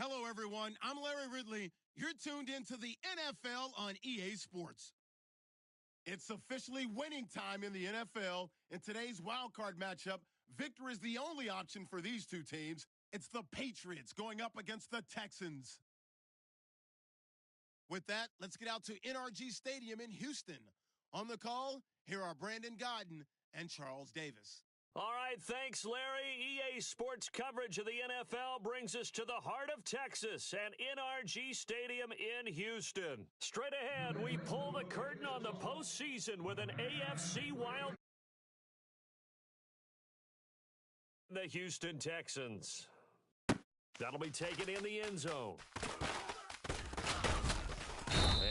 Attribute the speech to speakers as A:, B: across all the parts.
A: Hello, everyone. I'm Larry Ridley. You're tuned into the NFL on EA Sports. It's officially winning time in the NFL. In today's wildcard matchup, victory is the only option for these two teams. It's the Patriots going up against the Texans. With that, let's get out to NRG Stadium in Houston. On the call, here are Brandon Godden and Charles Davis.
B: All right, thanks, Larry. EA Sports coverage of the NFL brings us to the heart of Texas and NRG Stadium in Houston. Straight ahead, we pull the curtain on the postseason with an AFC wild. The Houston Texans. That'll be taken in the end zone.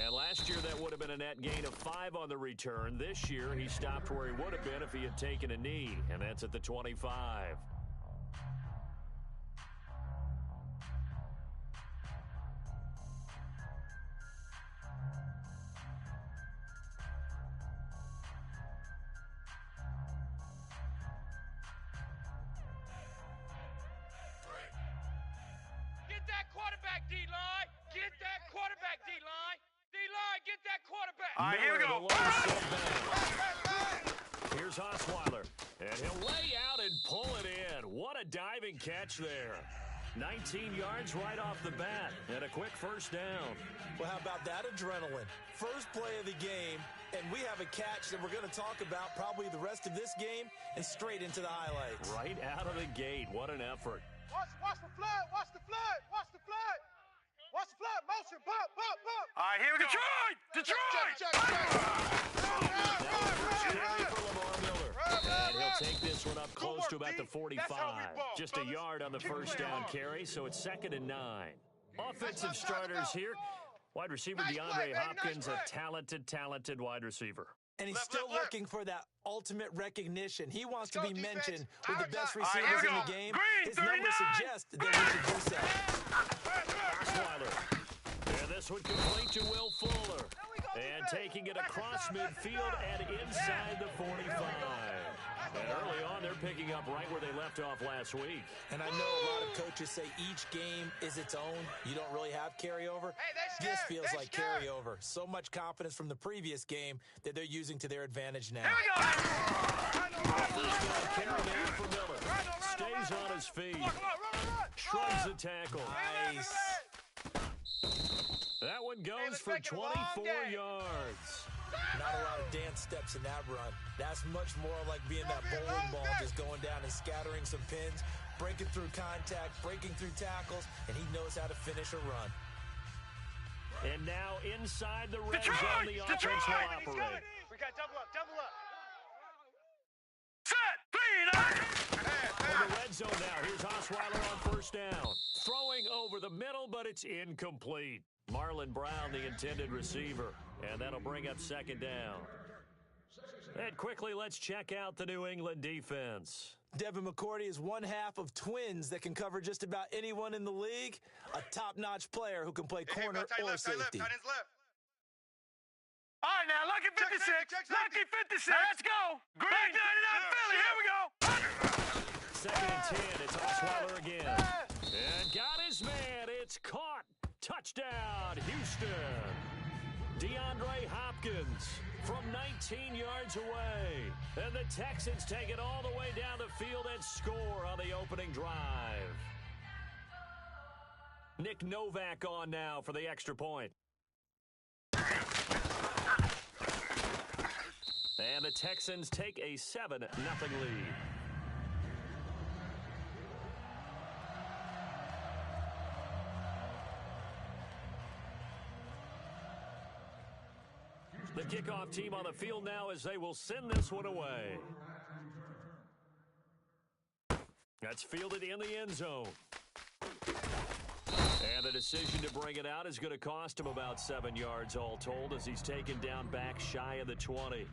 B: And last year, that would have been a net gain of 5 on the return. This year, he stopped where he would have been if he had taken a knee, and that's at the 25.
C: Get that quarterback, D-line! Get that quarterback, D-line! D-line, get that quarterback!
B: All right, here we go. Here's Osweiler, and he'll lay out and pull it in. What a diving catch there. 19 yards right off the bat, and a quick first down.
D: Well, how about that adrenaline? First play of the game, and we have a catch that we're going to talk about probably the rest of this game and straight into the highlights.
B: Right out of the gate, what an effort.
C: Watch the flood! Watch the flood! Watch the flood! Watch the flood! Motion! Bump! Bump! Bump!
E: All right, here we go. Detroit!
B: And he'll take this one up close to about the 45. Just a yard on the first down carry, so it's 2nd and 9. Offensive starters here. Wide receiver DeAndre Hopkins, a talented wide receiver.
D: And he's still looking for that ultimate recognition. He wants to be mentioned with the best receivers in the game. His numbers suggest that we should do so.
B: Osweiler. And this one complete to Will Fuller. And taking it across midfield and inside the 45. And early on, they're picking up right where they left off last week.
D: And I know a lot of coaches say each game is its own. You don't really have carryover. This feels like carryover. So much confidence from the previous game that they're using to their advantage now.
B: Carry there for Miller. Stays on his feet. Shrugs the tackle.
D: Nice.
B: That one goes for 24 yards.
D: Not a lot of dance steps in that run. That's much more like being that bowling ball, just going down and scattering some pins, breaking through contact, breaking through tackles, and he knows how to finish a run.
B: And now inside the red zone, the offense will operate.
C: We got double up, double up.
E: Set!
B: In the red zone now, here's Osweiler on first down. Throwing over the middle, but it's incomplete. Marlon Brown, the intended receiver. And that'll bring up 2nd down. And quickly, let's check out the New England defense.
D: Devin McCourty is one half of twins that can cover just about anyone in the league. A top-notch player who can play corner or safety.
E: All right, now, lucky 56. Lucky 56. Let's go. Green 99 Philly. Here we go.
B: 2nd and 10. It's Osweiler again. And got his man. It's caught. Touchdown, Houston. DeAndre Hopkins from 19 yards away. And the Texans take it all the way down the field and score on the opening drive. Nick Novak on now for the extra point. And the Texans take a 7-0 lead. The kickoff team on the field now as they will send this one away. That's fielded in the end zone. And the decision to bring it out is going to cost him about 7 yards all told as he's taken down back shy of the 20.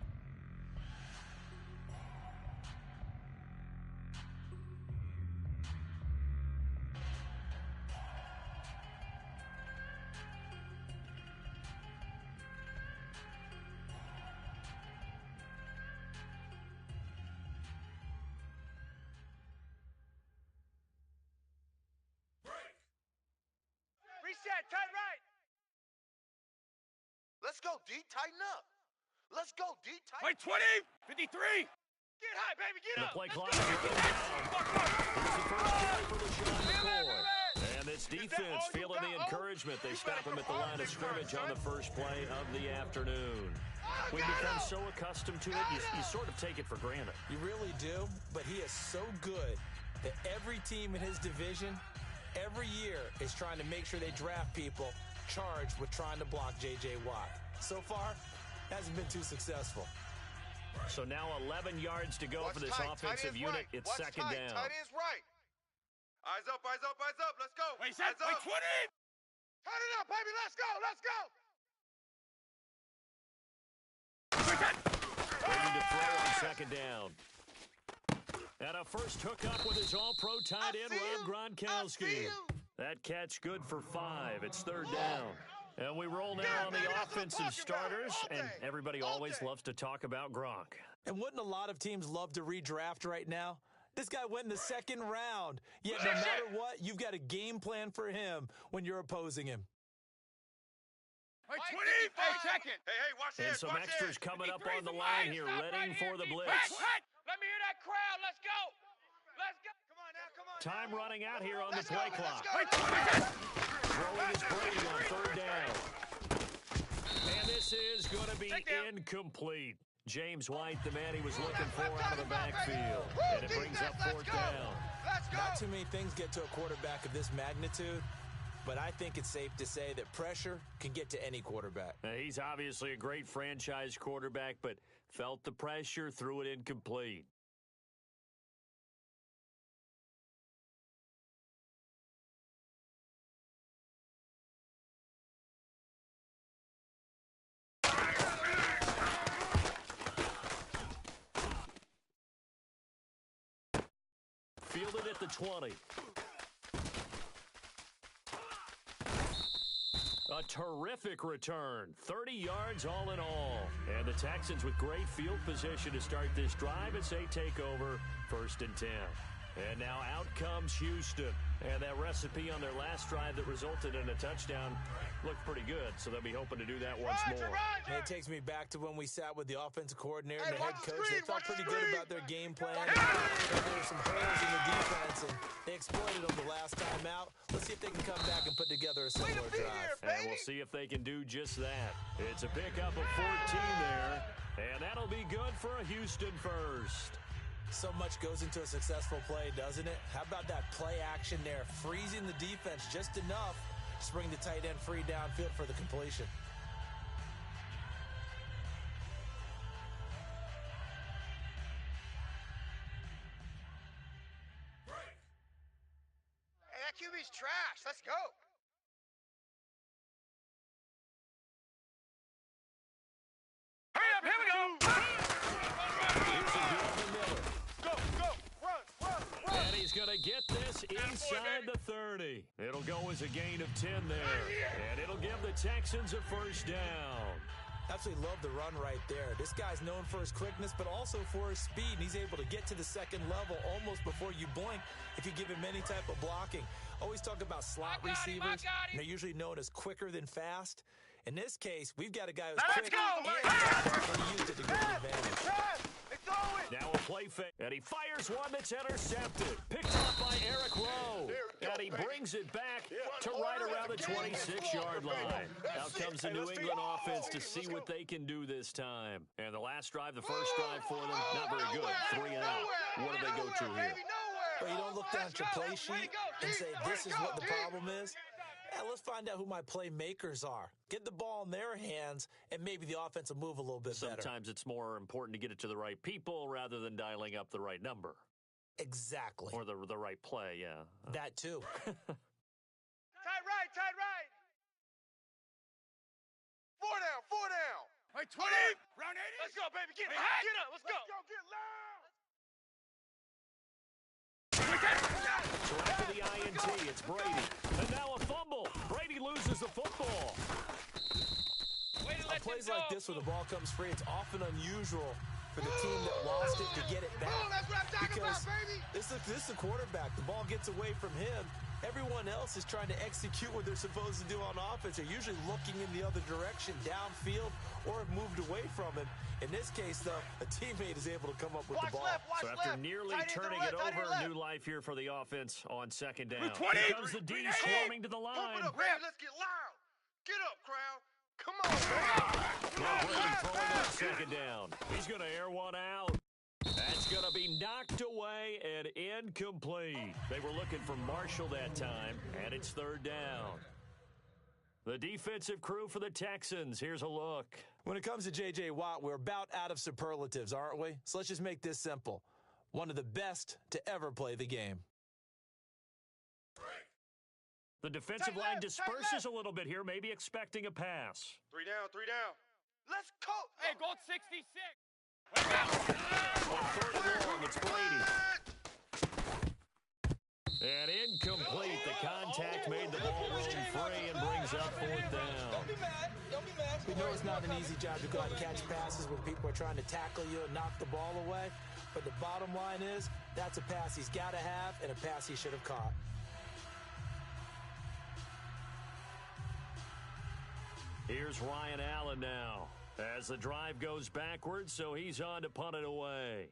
F: Let's go, D. Tighten up. Let's go, D. Tighten
E: Wait, 20, 53.
C: Get high, baby, get
B: The
C: up.
B: play
C: Let's
B: clock
C: go.
B: is running down. Here's the first play for LaShawn McCoy. And this defense feeling the encouragement. They stop him at the line of scrimmage on the first play of the afternoon. We become so accustomed to it, you sort of take it for granted.
D: You really do, but he is so good that every team in his division every year is trying to make sure they draft people charged with trying to block J.J. Watt. So far, hasn't been too successful.
B: So now 11 yards to go for this offensive unit. It's second down.
F: Tight end's right. Eyes up, eyes up, eyes up. Let's go.
E: Wait, set.
F: Eyes
E: Wait,
F: up.
E: 20.
F: Turn it up, baby. Let's go. Let's go.
B: Ready to throw on second down. And a first hookup with his all-pro tight end, Rob Gronkowski. That catch good for 5. It's third down. And we roll now on the offensive starters, and everybody always loves to talk about Gronk.
D: And wouldn't a lot of teams love to redraft right now? This guy went in the second round. Yet no matter what, you've got a game plan for him when you're opposing him.
E: Wait, 20. Hey, check it.
F: Hey, watch
B: And
F: this.
B: some
F: watch
B: extras
F: this.
B: coming up
C: 53
B: on the
C: from
B: line
C: behind.
B: here,
C: Stop
B: readying
C: right
B: for
C: here,
B: the
C: defense.
B: blitz.
C: Let me hear that crowd. Let's go. Let's go.
F: Come on now, come on.
B: Time running out here on the
F: Let's go,
B: play
F: let's
B: clock.
F: go.
B: Throwing is Brady on third down. And this is going to be incomplete. James White, the man he was looking for out of the backfield. And it brings up fourth down.
F: Let's go.
D: Not too many things get to a quarterback of this magnitude, but I think it's safe to say that pressure can get to any quarterback.
B: Now, he's obviously a great franchise quarterback, but felt the pressure, threw it incomplete. Fielded at the 20. A terrific return. 30 yards all in all. And the Texans with great field position to start this drive as they take over 1st and 10. And now out comes Houston. And that recipe on their last drive that resulted in a touchdown looked pretty good, so they'll be hoping to do that once more.
D: And it takes me back to when we sat with the offensive coordinator and the head coach. They felt pretty good about their game plan. There were some holes in the defense, and they exploited them the last time out. Let's see if they can come back and put together a similar drive.
B: And we'll see if they can do just that. It's a pickup of 14 there, and that'll be good for a Houston first.
D: So much goes into a successful play, doesn't it? How about that play action there, freezing the defense just enough to bring the tight end free downfield for the completion.
F: Hey, that QB's trash. Let's go.
E: Hurry up, here we go.
B: Here's a deal for Miller.
F: Go, run.
B: And he's going to get this inside the 30. It'll go as a gain of 10 there. And it'll give the Texans a first down.
D: Absolutely love the run right there. This guy's known for his quickness, but also for his speed. And he's able to get to the second level almost before you blink if you give him any type of blocking. Always talk about slot receivers. And they're usually known as quicker than fast. In this case, we've got a guy who's quick and fast, and he used it to great advantage.
B: Now a play fake, and he fires one that's intercepted. Picked up by Eric Rowe. And he brings it back to right around the 26-yard line. Out comes the New England offense to see what they can do this time. And the last drive, the first drive for them, not very good. 3 and out. What do they go to here?
D: But you don't look down at your play sheet and say, this is what the problem is. Yeah, let's find out who my playmakers are. Get the ball in their hands, and maybe the offense will move a little bit better.
B: Sometimes it's more important to get it to the right people rather than dialing up the right number.
D: Exactly.
B: Or the right play, yeah.
D: That too.
C: Tight right.
F: 4 down.
E: Wait, 20. Round 80.
C: Let's go, baby. Get
E: Hey,
C: high.
E: hey.
C: Get up. Let's go.
F: Get loud.
B: So after the INT, it's Brady. And now a fumble. Brady loses the football.
D: On plays like this where the ball comes free, it's often unusual for the team that lost it to get it back.
F: That's what I'm talking
D: Because
F: about, baby.
D: this is the quarterback. The ball gets away from him, Everyone else is trying to execute what they're supposed to do on offense. They're usually looking in the other direction, downfield, or have moved away from him. In this case, though, a teammate is able to come up with the ball.
B: So after nearly turning it over, new life here for the offense on second down.
E: 20.
B: Here comes the D swarming to the
F: Pump
B: line.
F: it up, baby. Let's get loud. Get up, crowd. Come on, baby.
B: Now Brady throwing on second down. He's going to air one out. That's going to be knocked away and incomplete. They were looking for Marshall that time, and it's third down. The defensive crew for the Texans. Here's a look.
D: When it comes to J.J. Watt, we're about out of superlatives, aren't we? So let's just make this simple. One of the best to ever play the game.
B: The defensive line disperses a little bit here, maybe expecting a pass.
F: 3 down, 3 down. Let's go.
C: Hey, go 66.
B: On third and long, it's Brady. And incomplete. The contact made the ball roam free and brings up fourth down.
D: Don't be mad. Don't be mad. We know it's not an easy job to go out and catch passes when people are trying to tackle you and knock the ball away. But the bottom line is, that's a pass he's got to have and a pass he should have caught.
B: Here's Ryan Allen now as the drive goes backwards, so he's on to punt it away.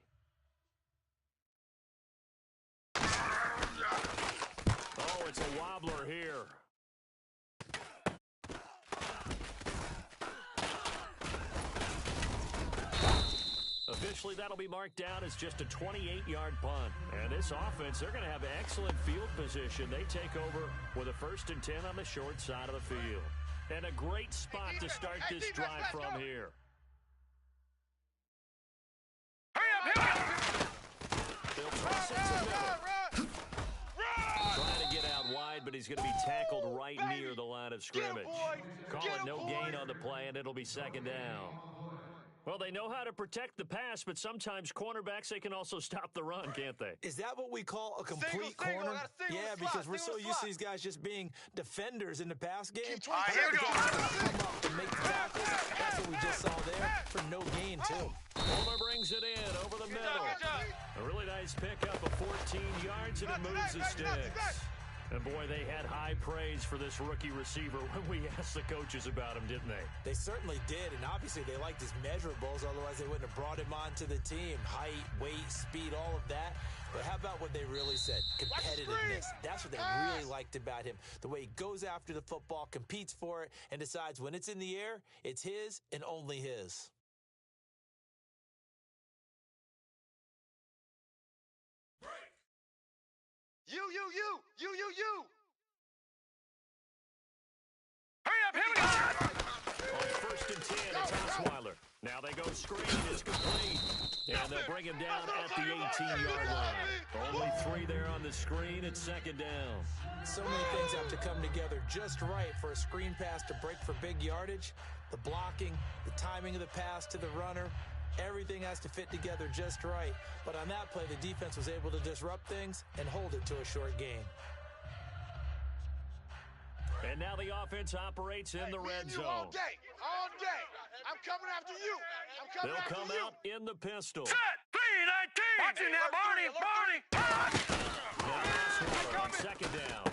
B: Oh, it's a wobbler here. Officially, that'll be marked down as just a 28-yard punt. And this offense, they're going to have excellent field position. They take over with a 1st and 10 on the short side of the field. And a great spot to start this drive from here.
E: Hurry up!
B: They'll toss it to Miller. Trying to get out wide, but he's going to be tackled right near the line of scrimmage. Call it no gain on the play, and it'll be second down. Well, they know how to protect the pass, but sometimes cornerbacks, they can also stop the run, can't they?
D: Is that what we call a complete corner? Yeah, because we're so used to these guys just being defenders in the pass game.
E: Here we go.
D: Come up and make the tackles. That's what we just saw there for no gain, too.
B: Fuller brings it in over the middle. A really nice pickup of 14 yards, and it moves the sticks. And, boy, they had high praise for this rookie receiver when we asked the coaches about him, didn't they?
D: They certainly did, and obviously they liked his measurables. Otherwise, they wouldn't have brought him onto the team. Height, weight, speed, all of that. But how about what they really said? Competitiveness. That's what they really liked about him. The way he goes after the football, competes for it, and decides when it's in the air, it's his and only his.
F: You.
E: Hurry up! Here we go!
B: On 1st and 10, it's Osweiler. Now they go screen. It's complete. And they'll bring him down at the 18-yard line. Only 3 there on the screen. It's second down.
D: So many things have to come together just right for a screen pass to break for big yardage. The blocking, the timing of the pass to the runner, everything has to fit together just right. But on that play, the defense was able to disrupt things and hold it to a short gain.
B: And now the offense operates in the red zone.
F: All day. I'm coming after you.
B: They'll come out in the pistol.
E: Set! 3-19! Watching now, Barney!
B: Now on second down.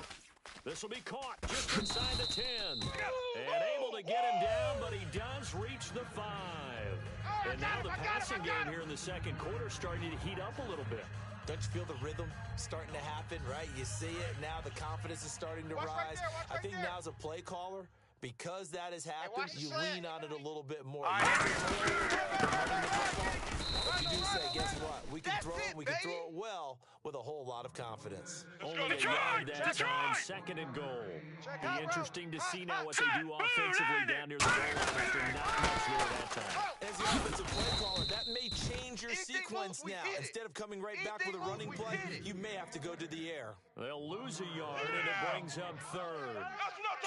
B: This will be caught just inside the 10. And able to get him down, but he does reach the 5. And now the passing game here in the second quarter starting to heat up a little bit.
D: Don't you feel the rhythm starting to happen, right? You see it now. The confidence is starting to rise. I think now as a play caller, because that has happened, you lean on it a little bit more. But you do say, guess what? We can throw it. We can throw it well with a whole lot of confidence.
B: Only a yard that time, second and goal. Be interesting to see now what they do offensively down near the goal line after not much there that time.
D: As the offensive play caller, that may change your sequence now. Instead of coming right back with a running play, you may have to go to the air.
B: They'll lose a yard, and it brings up third.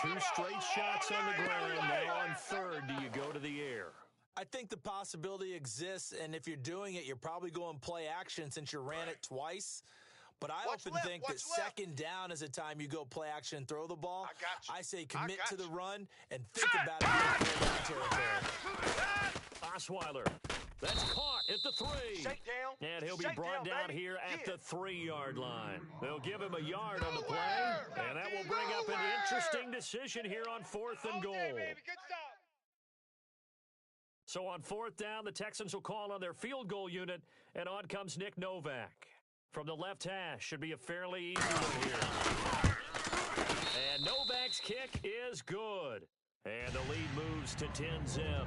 B: 2 straight shots on the ground. Now on third, do you go to the air?
D: I think the possibility exists, and if you're doing it, you're probably going play action since you ran it twice. But I often think that second down is a time you go play action and throw the ball. I say commit to the run and think about it in territory.
B: Osweiler, That's caught at the 3.
F: Shake down.
B: And he'll be
F: Shake
B: brought down
F: baby.
B: here at
F: Yeah.
B: the 3-yard line. They'll give him a yard on the play,
F: Nowhere.
B: and that will bring up an interesting decision here on 4th and goal.
C: Baby, good stop.
B: So on 4th down, the Texans will call on their field goal unit, and on comes Nick Novak. From the left hash, should be a fairly easy one here. And Novak's kick is good. And the lead moves to 10-zip.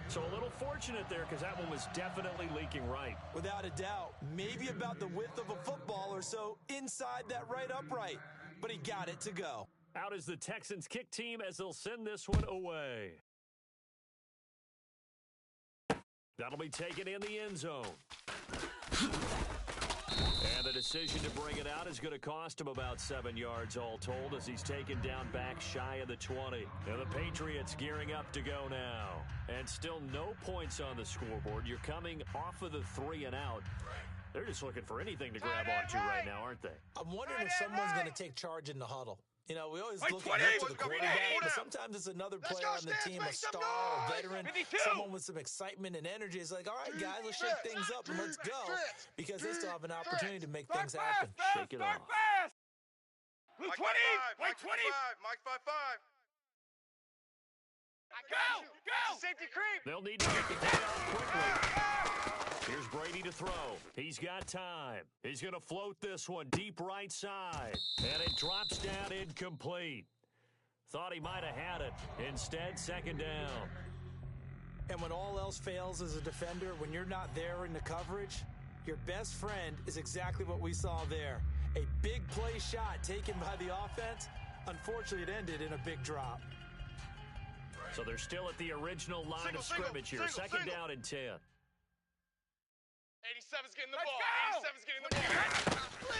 B: So a little fortunate there because that one was definitely leaking right.
D: Without a doubt, maybe about the width of a football or so inside that right upright. But he got it to go.
B: Out is the Texans kick team as they'll send this one away. That'll be taken in the end zone. And the decision to bring it out is going to cost him about 7 yards all told as he's taken down back shy of the 20. And the Patriots gearing up to go now. And still no points on the scoreboard. You're coming off of the 3 and out. They're just looking for anything to grab onto right now, aren't they?
D: I'm wondering if someone's going to take charge in the huddle. You know, we always
C: Wait,
D: look
C: 20,
D: ahead to the
C: let's go,
D: quarterback,
C: Pete.
D: but sometimes it's another
F: Let's
D: player
F: go,
D: on the
F: Stats,
D: team,
F: make
D: a
F: some
D: star, a
F: noise.
D: veteran,
C: 52.
D: someone with some excitement and energy. It's like, all right, guys, let's shake things up and let's go, because they still have an opportunity to make things happen.
B: Shake it off.
C: Blue
F: Mike
C: 20.
F: 5,
C: White
F: Mike
C: 20.
F: 5, Mike 5, 5.
C: Go. Go.
F: Safety creep.
B: They'll need to get the payoff quickly. Here's Brady to throw. He's got time. He's going to float this one deep right side. And it drops down incomplete. Thought he might have had it. Instead, second down.
D: And when all else fails as a defender, when you're not there in the coverage, your best friend is exactly what we saw there. A big play shot taken by the offense. Unfortunately, it ended in a big drop.
B: So they're still at the original line
F: Single,
B: of scrimmage here.
F: single,
B: Second
F: single.
B: down and 10.
F: 87's getting the
C: Let's
F: ball.
C: go.
F: 87's getting the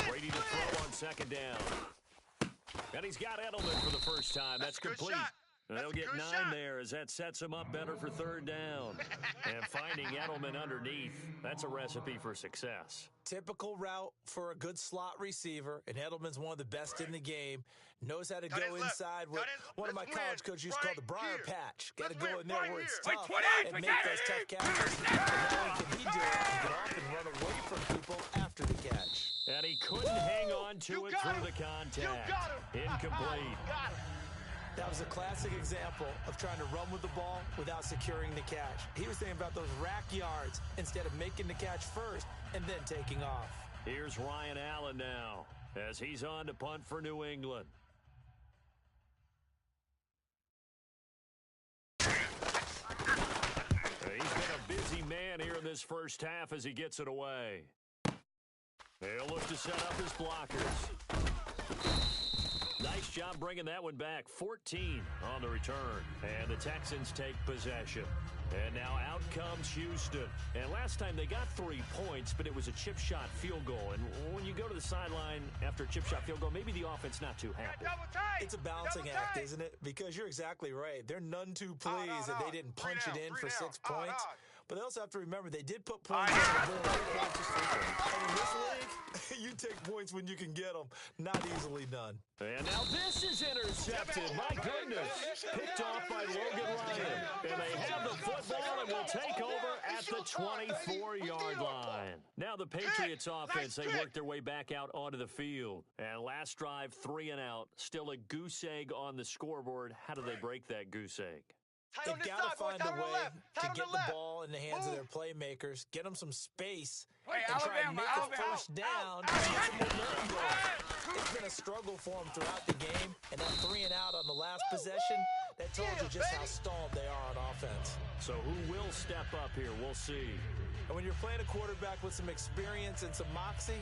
F: ball.
B: Brady to throw on second down. And he's got Edelman for the first time. That's
F: a good
B: complete.
F: shot.
B: And they'll
F: That's a
B: get
F: good
B: 9
F: shot.
B: there as that sets him up better for third down. And finding Edelman underneath, that's a recipe for success.
D: Typical route for a good slot receiver, and Edelman's one of the best in the game. Knows how to
F: Got
D: go
F: his left.
D: inside what
F: Got his-
D: one of my
F: let's
D: college
F: win
D: coaches used to call the
F: right
D: Briar
F: here.
D: Patch. Got to
F: Let's
D: go
F: win
D: in there
F: right
D: where it's
F: here.
D: tough
C: Wait, 20,
D: and
C: we
D: make
C: got
D: those
C: it.
D: tough catches. And not only can he do it, he can often run away from people after the catch.
B: And he couldn't hang on to
F: You
B: it
F: got
B: through
F: him.
B: the contact.
F: You got him.
B: Incomplete.
F: Got him.
D: That was a classic example of trying to run with the ball without securing the catch. He was thinking about those rack yards instead of making the catch first and then taking off.
B: Here's Ryan Allen now as he's on to punt for New England. He's been a busy man here in this first half as he gets it away. He'll look to set up his blockers. Nice job bringing that one back. 14 on the return. And the Texans take possession. And now out comes Houston. And last time they got 3 points, but it was a chip shot field goal. And when you go to the sideline after a chip shot field goal, maybe the offense not too happy.
C: Double tight.
D: It's a balancing
C: Double
D: act,
C: tight.
D: isn't it? Because you're exactly right. They're none too pleased that they didn't
F: Three
D: punch
F: down,
D: it in
F: three
D: for
F: down.
D: 6 points.
F: Odd.
D: But they also have to remember they did put points on the board. And in this league, you take points when you can get them. Not easily done.
B: And now this is intercepted. My goodness. Picked off by Logan Ryan. And they have the football and will take over at the 24-yard line. Now the Patriots offense, they work their way back out onto the field. And last drive, 3 and out. Still a goose egg on the scoreboard. How do they break that goose egg?
F: Tight on
D: They've
F: this
D: got to
F: side, boy.
D: find
F: Tight
D: a
F: on the
D: way
F: left.
D: to
F: Tight on
D: get
F: the
D: the
F: left.
D: ball in the hands of their playmakers, get them some space,
C: Hey,
D: and try and
C: Alabama,
D: make a
C: Alabama.
D: first down to get some momentum going. It's been a struggle for them throughout the game, and that 3 and out on the last possession, that tells you just how stalled they are on offense.
B: So who will step up here? We'll see.
D: And when you're playing a quarterback with some experience and some moxie,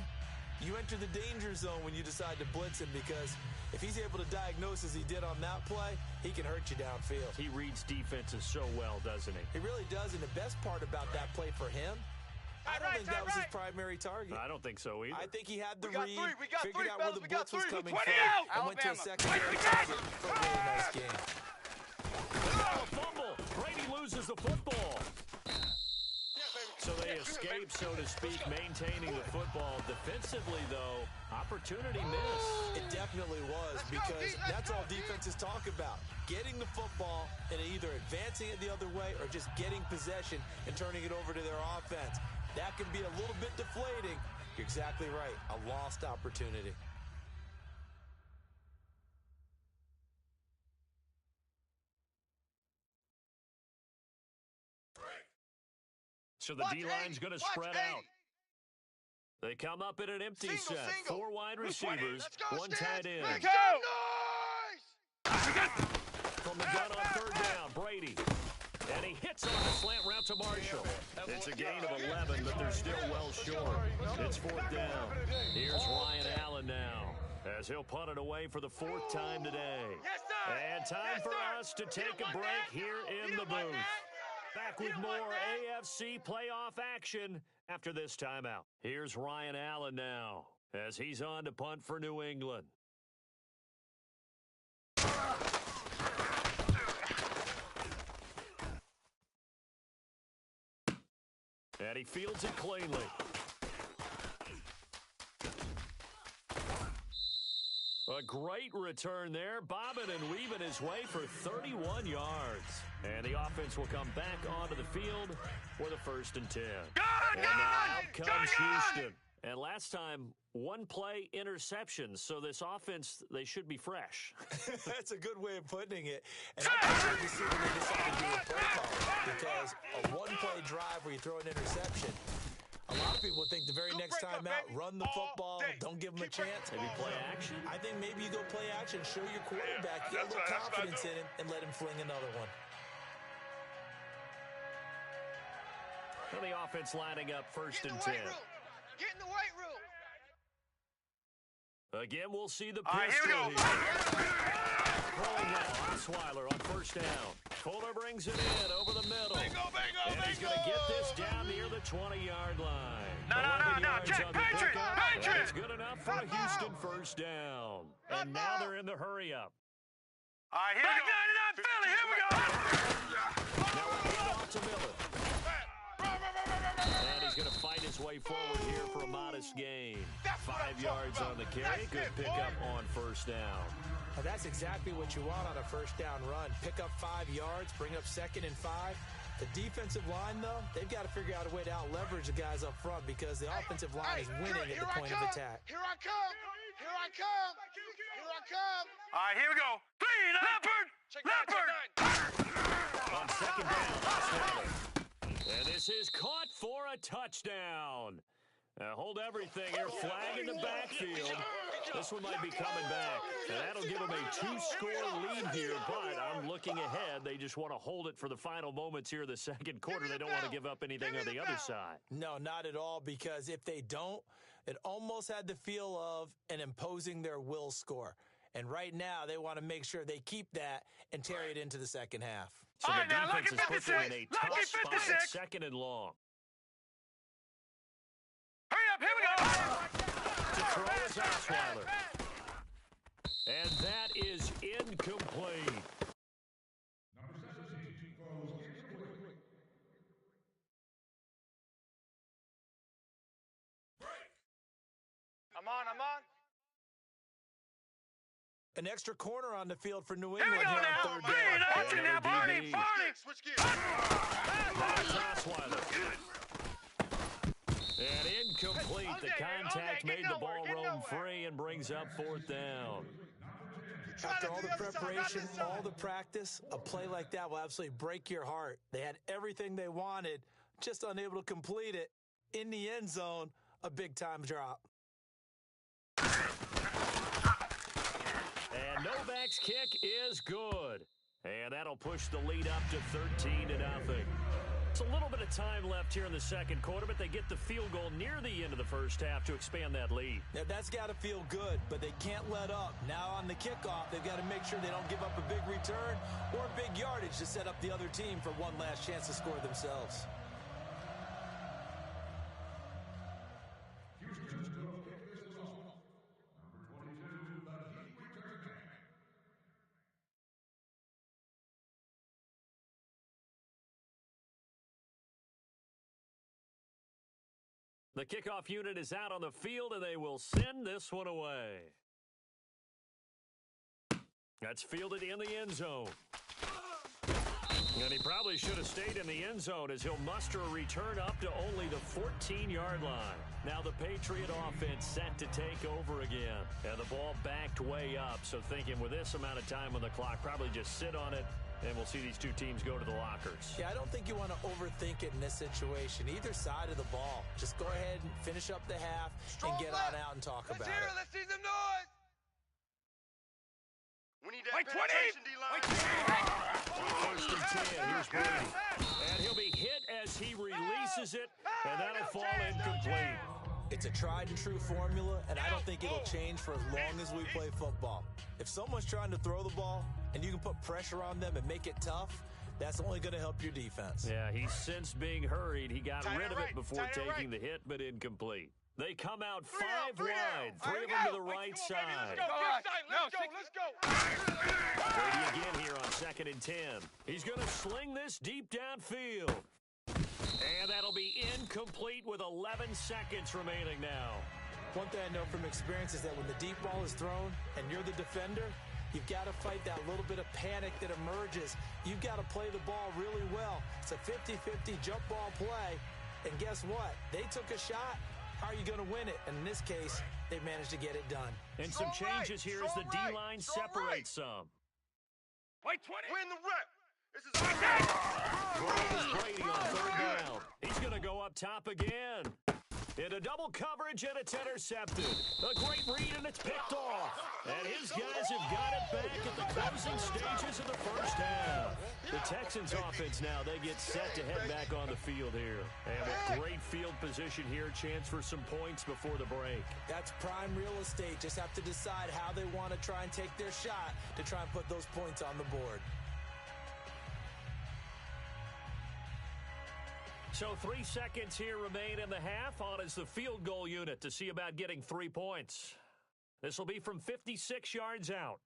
D: you enter the danger zone when you decide to blitz him, because if he's able to diagnose as he did on that play, he can hurt you downfield.
B: He reads defenses so well, doesn't he?
D: He really does, and the best part about that play for him, I don't think that was his primary target.
B: I don't think so either.
D: I think he had the
F: We got
D: read,
F: three, we got
D: figured
F: three,
D: out where
F: fellas,
D: the
F: we got
D: blitz was
F: three.
D: coming
C: 20
D: from,
C: out.
D: and went to a
C: Alabama.
D: secondary
C: Wait,
D: target for a really nice game.
B: A fumble. Brady loses the football. So they they escape, so to speak, maintaining the football. Defensively, though, opportunity missed.
D: It definitely was, because that's all defenses talk about. Getting the football and either advancing it the other way or just getting possession and turning it over to their offense. That can be a little bit deflating. You're exactly right. A lost opportunity.
B: So the D-line's going to spread out. They come up in an empty set.
F: Single.
B: 4 wide receivers, 1 tight end.
F: Let's go!
B: From the gun on 3rd down, Brady. And he hits on a slant route to Marshall. It's a gain of 11, but they're still well short. It's 4th down. Here's Ryan Allen now, as he'll punt it away for the 4th time today. And time for us to take a break here in the booth. Back with more AFC playoff action after this timeout. Here's Ryan Allen now, as he's on to punt for New England. And he fields it cleanly. A great return there, bobbing and weaving his way for 31 yards. And the offense will come back onto the field for the 1st and 10. And now out comes Houston. And last time, 1 play interception. So this offense, they should be fresh.
D: That's a good way of putting it. And I can't wait to see what they decide to do with play calling, because a 1-play drive where you throw an interception, a lot of people think the very next time out, run the football, don't give them a chance.
B: Maybe play action.
D: I think maybe you go play action, show your quarterback, get a little confidence in him, and let him fling another one.
B: And the offense lining up 1st and 10.
F: Get in the weight room.
B: Again, we'll see the
E: All right, here
B: pistol
E: we go.
B: Throwing now, Osweiler on 1st down. Kohler brings it in over the middle. And he's going to get this down near the 20-yard line.
E: No.
B: 11 yards
E: Check,
B: on the
E: Patriot,
B: pickup.
E: Patriot.
B: That's good enough for a Houston 1st down. And now they're in the hurry-up.
E: All right, here we go. 99 Philly, here we go.
B: Now we'll give it off to Miller. And he's going to fight his way forward here for a modest gain. 5 yards on the carry. Good pickup on 1st down.
D: Now, that's exactly what you want on a 1st down run. Pick up 5 yards, bring up 2nd and 5. The defensive line, though, they've got to figure out a way to out-leverage the guys up front, because the offensive line is winning at the point of attack.
F: Here I come. Here I come. Here I come.
E: All right, here we go. 3, Leopard. Leopard.
B: On 2nd down, Osweiler. And this is caught for a touchdown. Hold everything here. Flag in the backfield. This one might be coming back. And that'll give them a 2-score lead here. But I'm looking ahead. They just want to hold it for the final moments here of the 2nd quarter. They don't want to give up anything on the other side.
D: No, not at all, because if they don't, it almost had the feel of an imposing their will score. And right now, they want to make sure they keep that and carry it into the 2nd half.
B: So
E: All
B: the
E: right, now,
B: defense is
E: lucky
B: putting in a
E: 56.
B: tough
E: Lucky
B: spot
E: 56.
B: at 2nd and long.
E: Hurry up, here we go.
B: To throw is Osweiler. And that is incomplete.
F: I'm on.
D: An extra corner on the field for New
E: Here we
D: England
E: go
D: here
E: now.
D: on 3rd
E: 3,
D: down.
E: that's it now, Barney.
F: Switch gears.
B: Osweiler. And incomplete. The contact made the ball roam free and brings up 4th down.
D: After all the preparation, all the practice, a play like that will absolutely break your heart. They had everything they wanted, just unable to complete it. In the end zone, a big-time drop.
B: And Novak's kick is good. And that'll push the lead up to 13-0. It's a little bit of time left here in the 2nd quarter, but they get the field goal near the end of the 1st half to expand that lead.
D: Now, that's got to feel good, but they can't let up. Now on the kickoff, they've got to make sure they don't give up a big return or big yardage to set up the other team for one last chance to score themselves.
B: The kickoff unit is out on the field, and they will send this one away. That's fielded in the end zone. And he probably should have stayed in the end zone as he'll muster a return up to only the 14-yard line. Now the Patriot offense set to take over again. And the ball backed way up, so thinking with this amount of time on the clock, probably just sit on it, and we'll see these two teams go to the lockers.
D: Yeah, I don't think you want to overthink it in this situation. Either side of the ball. Just go ahead and finish up the half and get on out and talk about it.
F: Let's see some noise. We need that
E: Like 20.
F: penetration, D-line.
B: First and 10, here's Brady. And he'll be hit as he releases it, and that'll fall incomplete.
D: It's a tried and true formula, and I don't think it'll change for as long as we play football. If someone's trying to throw the ball and you can put pressure on them and make it tough, that's only going to help your defense.
B: Yeah, he's since being hurried. He got rid of it before taking the hit, but incomplete. They come out five wide, three of them to the right side.
F: Let's go.
B: Brady again here on 2nd and 10. He's going to sling this deep downfield. And that'll be incomplete with 11 seconds remaining now.
D: One thing I know from experience is that when the deep ball is thrown and you're the defender, you've got to fight that little bit of panic that emerges. You've got to play the ball really well. It's a 50-50 jump ball play. And guess what? They took a shot. How are you going to win it? And in this case, they managed to get it done.
B: And some changes here as the D-line separates some.
E: Wait, 20.
F: Win the rep. This is
B: Brady on 3rd down. He's going to go up top again. Into double coverage, and it's intercepted. A great read, and it's picked off. And his guys have got it back at the closing stages of the first half. The Texans offense now, they get set to head back on the field here. And with great field position here, chance for some points before the break.
D: That's prime real estate. Just have to decide how they want to try and take their shot to try and put those points on the board.
B: So 3 seconds here remain in the half. On is the field goal unit to see about getting 3 points. This will be from 56 yards out.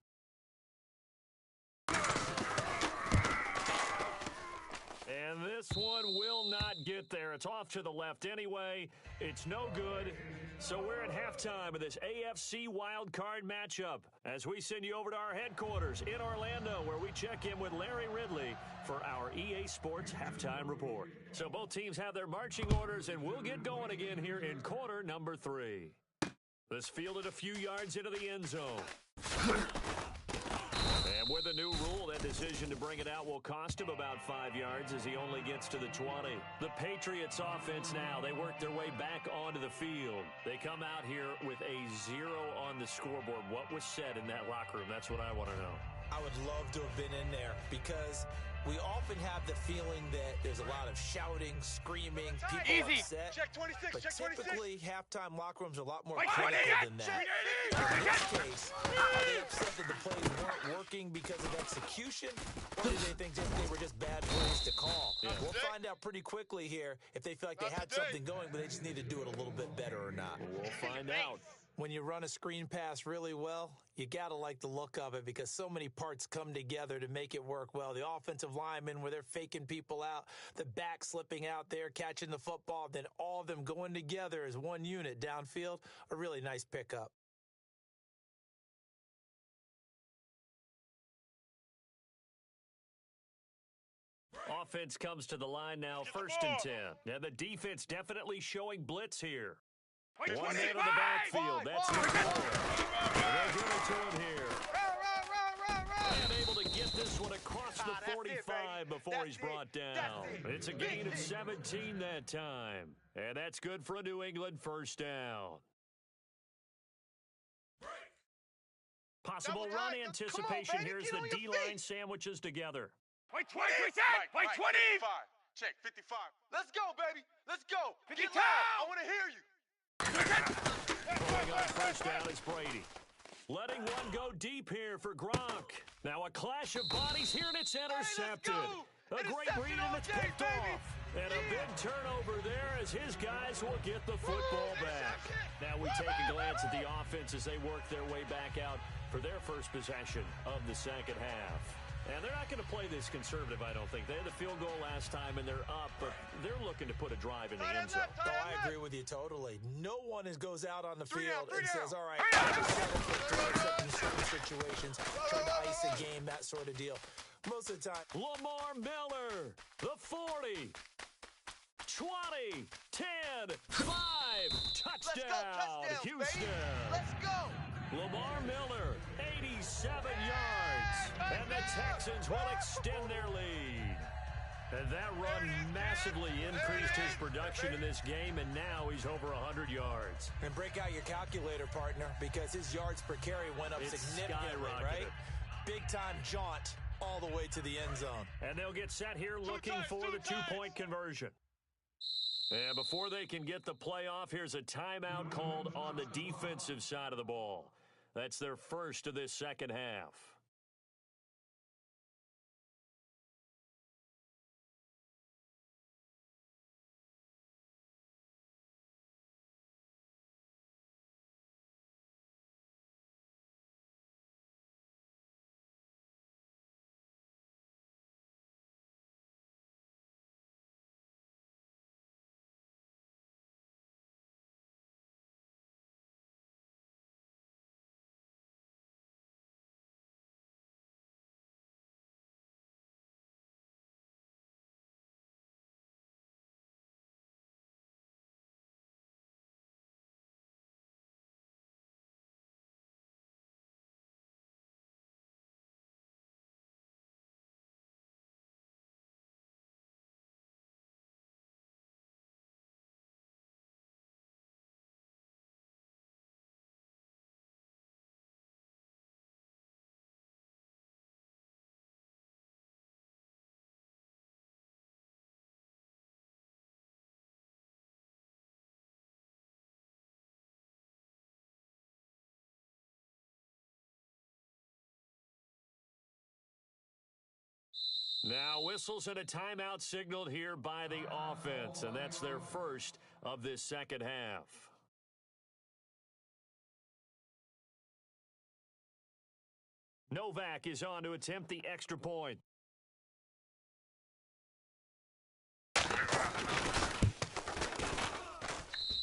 B: And this one will not get there. It's off to the left anyway. It's no good. So we're at halftime of this AFC wildcard matchup as we send you over to our headquarters in Orlando, where we check in with Larry Ridley for our EA Sports Halftime Report. So both teams have their marching orders, and we'll get going again here in quarter number 3. This fielded a few yards into the end zone. And with the new rule, that decision to bring it out will cost him about 5 yards as he only gets to the 20. The Patriots offense now, they work their way back onto the field. They come out here with a 0 on the scoreboard. What was said in that locker room? That's what I want to know.
D: I would love to have been in there because we often have the feeling that there's a lot of shouting, screaming, people upset.
F: Check 26,
D: but
F: check 26.
D: typically, halftime locker rooms are a lot more
E: Wait,
D: critical
E: 28,
D: than that.
E: check.
D: In this case, are they upset that the plays weren't working because of execution, or did they think that they were just bad plays to call?
B: Yeah.
D: We'll find out pretty quickly here if they feel like they had something going, but they just need to do it a little bit better or not.
B: We'll find out.
D: When you run a screen pass really well, you got to like the look of it because so many parts come together to make it work well. The offensive linemen, where they're faking people out, the back slipping out there, catching the football, then all of them going together as one unit downfield, a really nice pickup.
B: Offense comes to the line now, 1st and 10. Now the defense definitely showing blitz here.
E: Wait,
B: One
E: 20.
B: man on the backfield. That's Nick Moore. And they're doing it to him here. And able to get this one across the 45 before he's brought down. It's a gain of 17 that time. And that's good for a New England first down. Possible run anticipation here as the D-line sandwiches together.
E: Wait, 20. Wait, 20.
F: 55. Check 55. Let's go, baby. Let's go.
E: 50
F: Get loud. I want to hear you.
B: Going on first down is Brady. Letting one go deep here for Gronk. Now a clash of bodies here, and it's intercepted. A great read, and it's picked off. And a big turnover there as his guys will get the football back. Now we take a glance at the offense as they work their way back out for their first possession of the second half. And they're not going to play this conservative, I don't think. They had the field goal last time, and they're up, but they're looking to put a drive in the end zone.
D: Oh, I agree with you totally. No one goes out on the field and says, all right, in certain situations, trying to ice a game, that sort of deal. Most of the time.
B: Lamar Miller, the 40, 20, 10, 5, touchdown, Houston.
F: Baby. Let's go.
B: Lamar Miller, 87 yards, and the Texans will extend their lead. And that run massively increased his production in this game, and now he's over 100 yards.
D: And break out your calculator, partner, because his yards per carry went up significantly, right? Big-time jaunt all the way to the end zone.
B: And they'll get set here looking for the two-point conversion. And before they can get the playoff, here's a timeout called on the defensive side of the ball. That's their first of this second half. Now whistles and a timeout signaled here by the offense, and that's their first of this second half. Novak is on to attempt the extra point.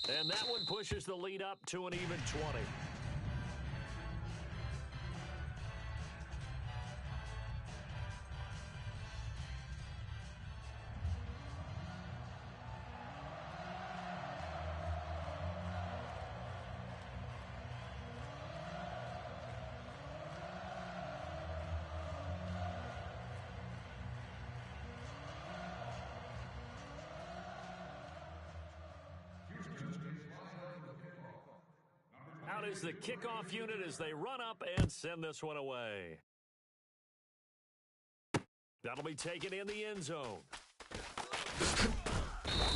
B: And that one pushes the lead up to an even 20. Out is the kickoff unit as they run up and send this one away. That'll be taken in the end zone.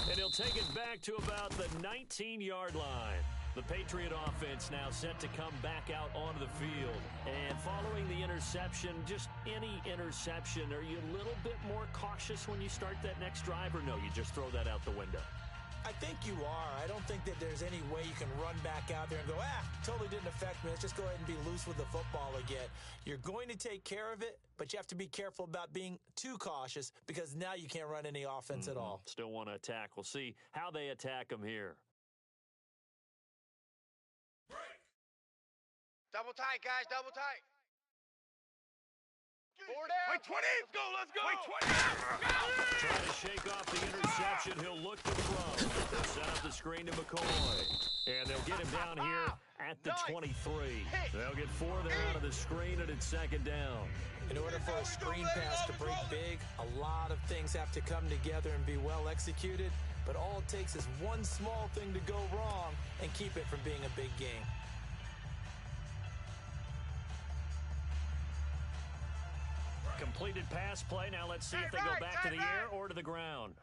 B: And he'll take it back to about the 19-yard line. The Patriot offense now set to come back out onto the field. And following the interception, just any interception, are you a little bit more cautious when you start that next drive, or no, you just throw that out the window?
D: I think you are. I don't think that there's any way you can run back out there and go, totally didn't affect me. Let's just go ahead and be loose with the football again. You're going to take care of it, but you have to be careful about being too cautious because now you can't run any offense at all.
B: Still want to attack. We'll see how they attack them here.
F: Double tight, guys. Double tight. 4 down.
E: Wait, 20. Let's go. Wait, 20.
B: Trying to shake off the interception. He'll look to throw. They'll set up the screen to McCoy. And they'll get him down here at the 23. They'll get 4 there out of the screen, and it's second down.
D: In order for a screen pass to break big, a lot of things have to come together and be well executed. But all it takes is one small thing to go wrong and keep it from being a big game.
B: Completed pass play. Now let's see if they go back to the air or to the ground.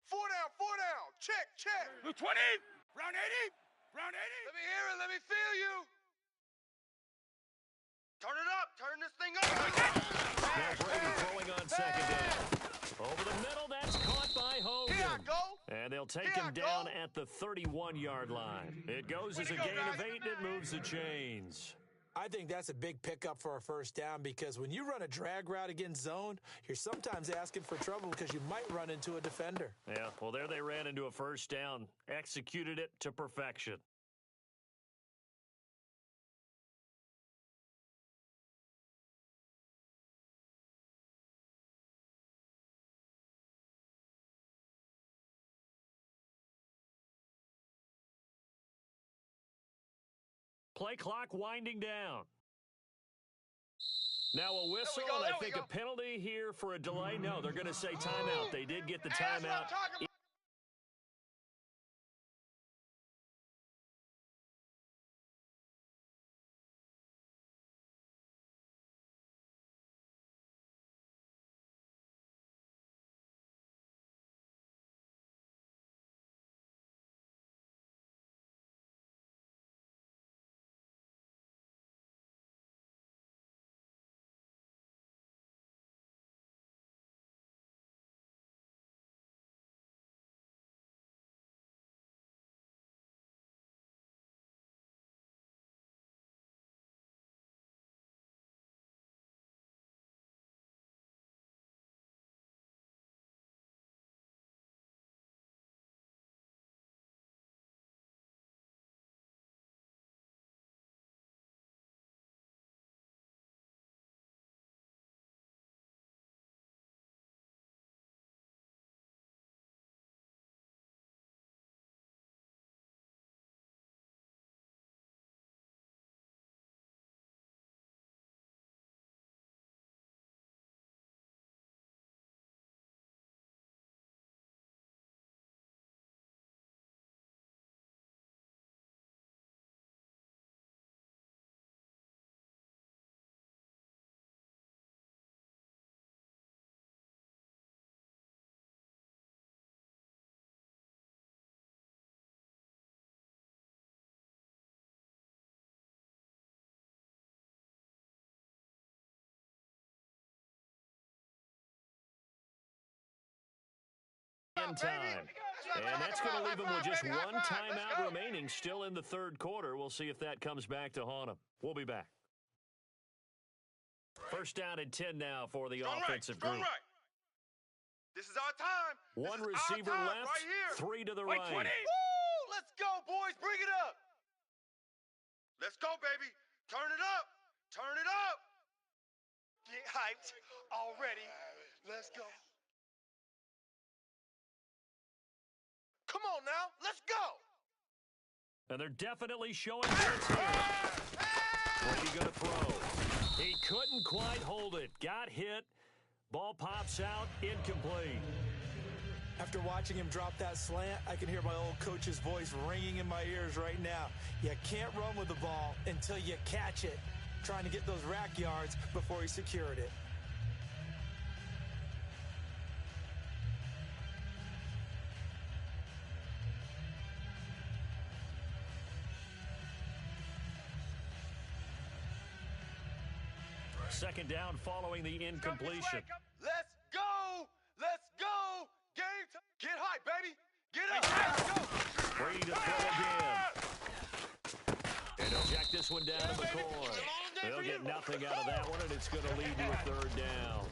F: 4 down. Check.
E: 20. Round 80. Round 80.
F: Let me hear it. Let me feel you. Turn it up. Turn this thing up.
B: Now Brady throwing on second down. Over the middle, that's caught by Hogan.
F: Here I go.
B: And they'll take him down at the 31-yard line. It goes as a gain of 8, and it moves the chains.
D: I think that's a big pickup for a first down because when you run a drag route against zone, you're sometimes asking for trouble because you might run into a defender.
B: Yeah, well, there they ran into a first down, executed it to perfection. Play clock winding down. Now a whistle, and I think a penalty here for a delay. No, they're going to say timeout. They did get the timeout. In time. And that's going to leave them with just one timeout remaining still in the third quarter. We'll see if that comes back to haunt them. We'll be back. First down and 10 now for the offensive group.
F: Right. This is our time.
B: One receiver left,
F: right here.
B: Three to the right.
C: 20.
F: Woo! Let's go, boys. Bring it up. Let's go, baby. Turn it up. Turn it up. Get hyped already. Let's go. Come on now. Let's go.
B: And they're definitely showing blitz here. Brady going to throw. He couldn't quite hold it. Got hit. Ball pops out. Incomplete.
D: After watching him drop that slant, I can hear my old coach's voice ringing in my ears right now. You can't run with the ball until you catch it. Trying to get those rack yards before he secured it.
B: Second down following the incompletion.
F: Let's go. Let's go. Game time. Get hype, baby. Get up. Let's go.
B: Free to throw again. And they'll jack this one down to McCoy. They'll get nothing out of that one, and it's going to lead to a third down.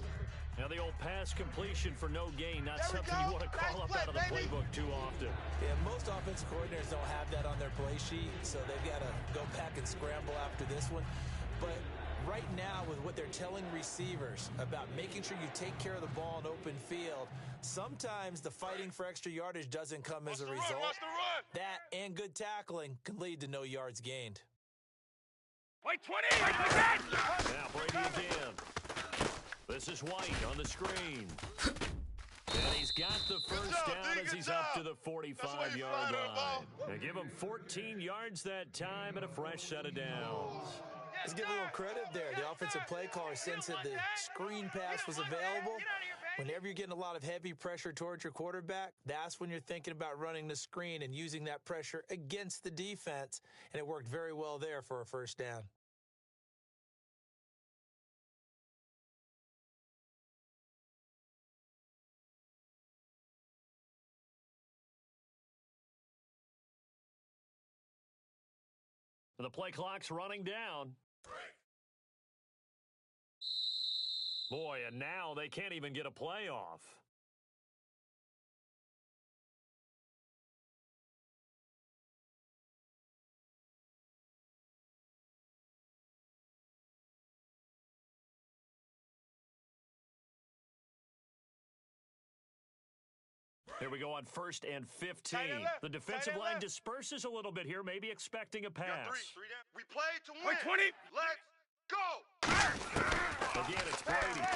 B: Now the old pass completion for no gain, not something you want to call up out of the playbook too often.
D: Yeah, most offensive coordinators don't have that on their play sheet, so they've got to go back and scramble after this one. But right now, with what they're telling receivers about making sure you take care of the ball in open field, sometimes the fighting for extra yardage doesn't come as a result. That and good tackling can lead to no yards gained.
C: Wait, 20. Again.
B: Now Brady again. This is White on the screen. And he's got the first down as he's up to the 45-yard line. They give him 14 yards that time and a fresh set of downs.
D: Let's give a little credit there. The offensive play caller sensed that the screen pass was available. Whenever you're getting a lot of heavy pressure towards your quarterback, that's when you're thinking about running the screen and using that pressure against the defense. And it worked very well there for a first down.
B: The play clock's running down. Boy, and now they can't even get a playoff. Here we go on 1st and 15. The defensive line disperses a little bit here, maybe expecting a pass.
F: Three down. We play to win.
E: 20.
F: Let's go.
B: Again, it's Brady.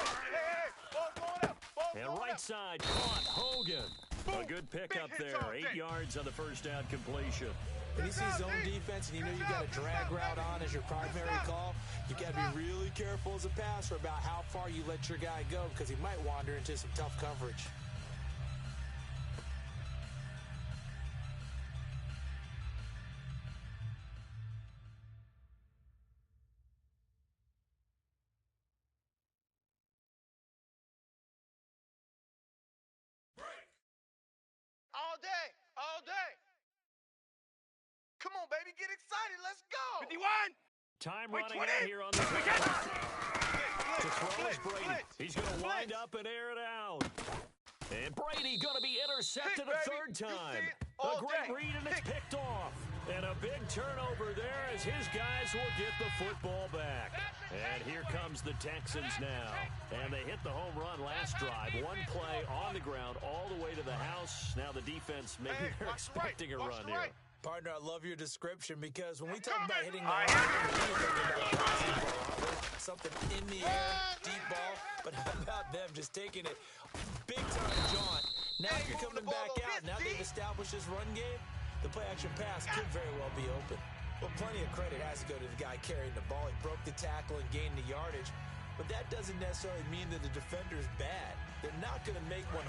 B: And right side, caught Hogan. A good pickup there. 8 yards on the first down completion.
D: When you see zone defense and you know you got a drag route on as your primary call, you got to be really careful as a passer about how far you let your guy go because he might wander into some tough coverage.
F: All day. Come on, baby, get excited. Let's go.
E: 51.
B: Time
E: Wait,
B: running
E: 20.
B: out here on the field. To throw is Brady. He's going to wind up and air it out. And Brady going to be intercepted a third time. A great read, and it's picked off. And a big turnover there as his guys will get the football back. And here comes the Texans now. And they hit the home run last drive. One play on the ground all the way to the house. Now the defense, maybe they're expecting a run here.
D: Partner, I love your description because when we talk about hitting the ball, something in the air, deep ball, but how about them just taking it big time jaunt. Now you're coming back out. Now they've established this run game. The play-action pass could very well be open. Well, plenty of credit has to go to the guy carrying the ball. He broke the tackle and gained the yardage. But that doesn't necessarily mean that the defender's bad. They're not going to make 100%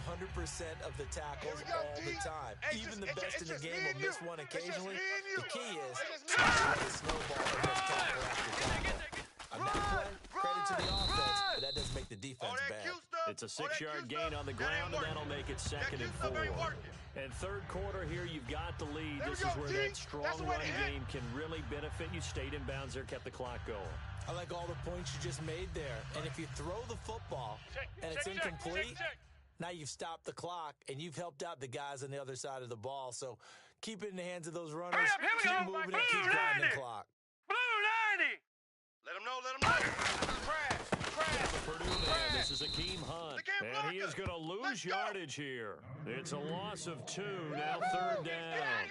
D: of the tackles all the time. Even the best in the game will miss one occasionally. The key is to let it snowball against tackle after tackle. On that play, credit to the offense, but that doesn't make the defense bad.
B: It's a 6-yard gain on the ground, and that'll make it 2nd and 4. And third quarter here, you've got the lead. This is where that strong run game can really benefit you. Stayed in bounds there, kept the clock going.
D: I like all the points you just made there. And if you throw the football and it's incomplete, now you've stopped the clock and you've helped out the guys on the other side of the ball. So keep it in the hands of those runners. Keep moving and keep grinding the clock.
E: Blue 90.
F: Let him know. Crash.
B: The Purdue man, this is Akeem Hunt. And he is going to lose yardage here. It's a loss of 2, now 3rd down.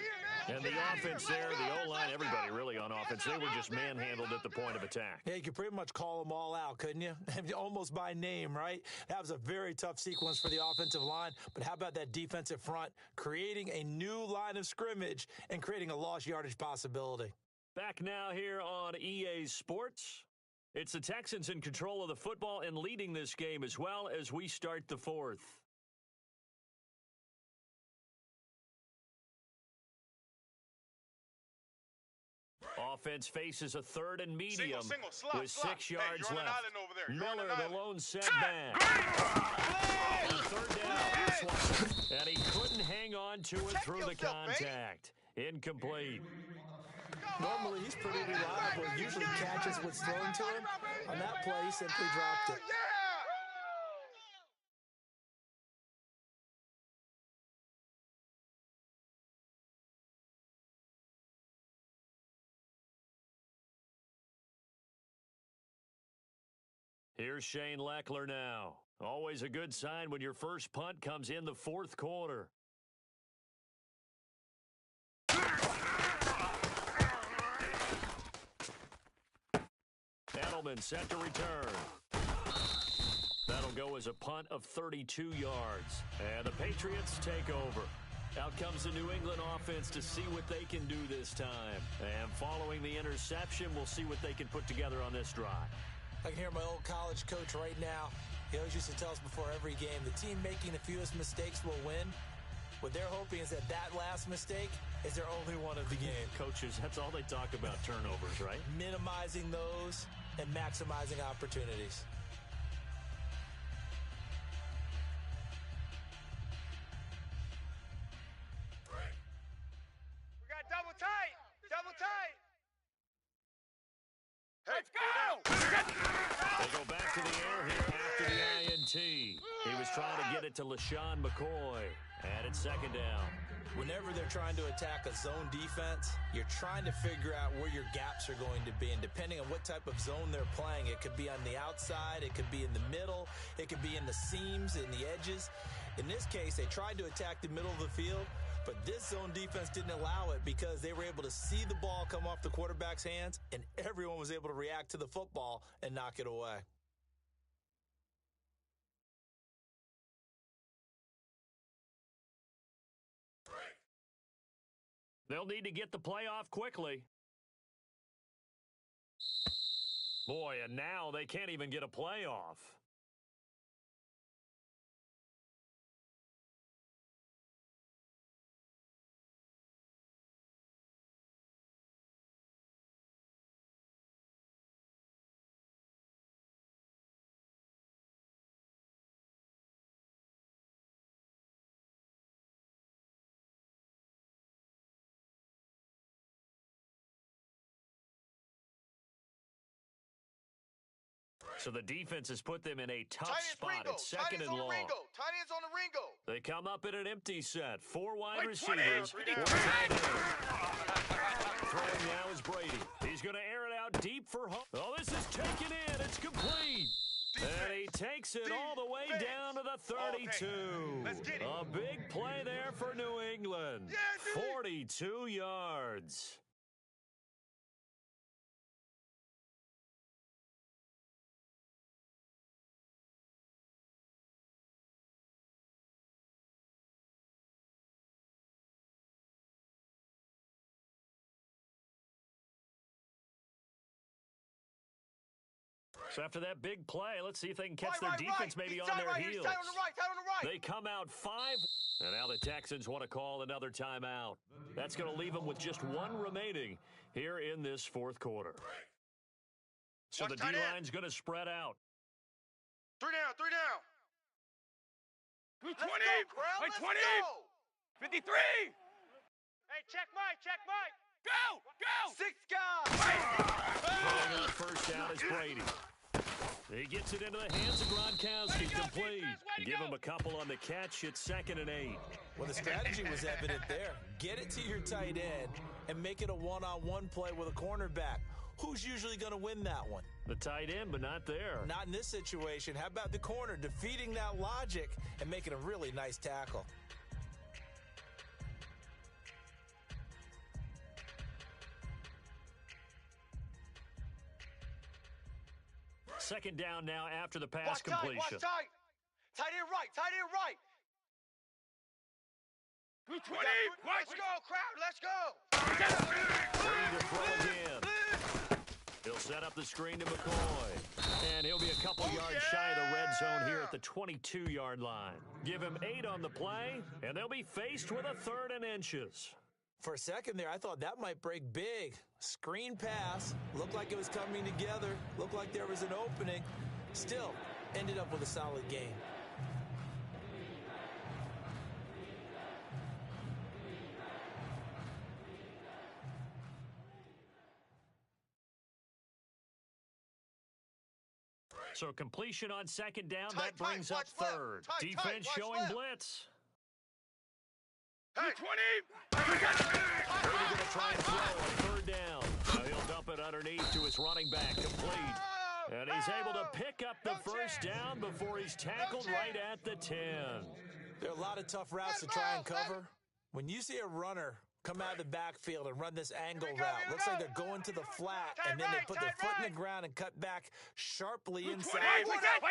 B: And the offense there, the O-line, everybody really on offense, they were just manhandled at the point of attack.
D: Yeah, you could pretty much call them all out, couldn't you? Almost by name, right? That was a very tough sequence for the offensive line. But how about that defensive front creating a new line of scrimmage and creating a lost yardage possibility?
B: Back now here on EA Sports. It's the Texans in control of the football and leading this game as well as we start the 4th. Offense faces a 3rd and medium with 6 yards left. Miller, the lone setback. 3rd down. And he couldn't hang on to it through the contact. Incomplete.
D: Normally, he's pretty reliable. Usually catches what's thrown to him. On that play, he simply dropped it.
B: Here's Shane Leckler now. Always a good sign when your first punt comes in the 4th quarter. Edelman set to return. That'll go as a punt of 32 yards. And the Patriots take over. Out comes the New England offense to see what they can do this time. And following the interception, we'll see what they can put together on this drive.
D: I can hear my old college coach right now. He always used to tell us before every game, the team making the fewest mistakes will win. What they're hoping is that last mistake is their only one of the game.
B: Coaches, that's all they talk about, turnovers, right?
D: Minimizing those and maximizing opportunities.
C: We got double tight.
F: Let's go.
B: trying to get it to LaShawn McCoy. And it's second down.
D: Whenever they're trying to attack a zone defense, you're trying to figure out where your gaps are going to be. And depending on what type of zone they're playing, it could be on the outside, it could be in the middle, it could be in the seams, in the edges. In this case, they tried to attack the middle of the field, but this zone defense didn't allow it because they were able to see the ball come off the quarterback's hands, and everyone was able to react to the football and knock it away.
B: They'll need to get the play off quickly. Boy, and now they can't even get a play off. So the defense has put them in a tough spot. It's second and long.
F: Tight ends on the Ringo.
B: They come up in an empty set. 4 wide receivers. Throwing now is Brady. He's going to air it out deep for home. Oh, this is taken in. It's complete. And he takes it all the way down to the 32. A big play there for New England. 42 yards. So after that big play, let's see if they can catch their defense maybe on their heels.
F: Tight on the right.
B: They come out 5, and now the Texans want to call another timeout. That's going to leave them with just 1 remaining here in this fourth quarter. So the D-line's going to spread out.
F: 3 down.
E: 20. 20. 53.
C: Hey, check Mike.
E: Go.
F: 6 guys.
B: Going on first down is Brady. He gets it into the hands of Gronkowski, complete. Give him a couple on the catch. It's 2nd and 8.
D: Well, the strategy was evident there. Get it to your tight end and make it a one-on-one play with a cornerback. Who's usually going to win that one?
B: The tight end, but not there.
D: Not in this situation. How about the corner defeating that logic and making a really nice tackle?
B: Second down now after the pass completion.
F: Watch tight. Tight end right.
E: 20.
F: Let's go, crowd. Let's go.
B: Brady to throw again. He'll set up the screen to McCoy. And he'll be a couple yards shy of the red zone here at the 22-yard line. Give him 8 on the play, and they'll be faced with a 3rd and inches.
D: For a second there, I thought that might break big. Screen pass. Looked like it was coming together. Looked like there was an opening. Still, ended up with a solid game.
B: So completion on second down, that brings up 3rd. Defense showing blitz.
E: Hey, 20.
B: Brady going to try and throw on 3rd down. Now he'll dump it underneath to his running back, complete. And he's able to pick up the first down before he's tackled right at the 10.
D: There are a lot of tough routes to try and cover. When you see a runner come out of the backfield and run this angle route, looks like they're going to the flat, and then they put their foot in the ground and cut back sharply inside.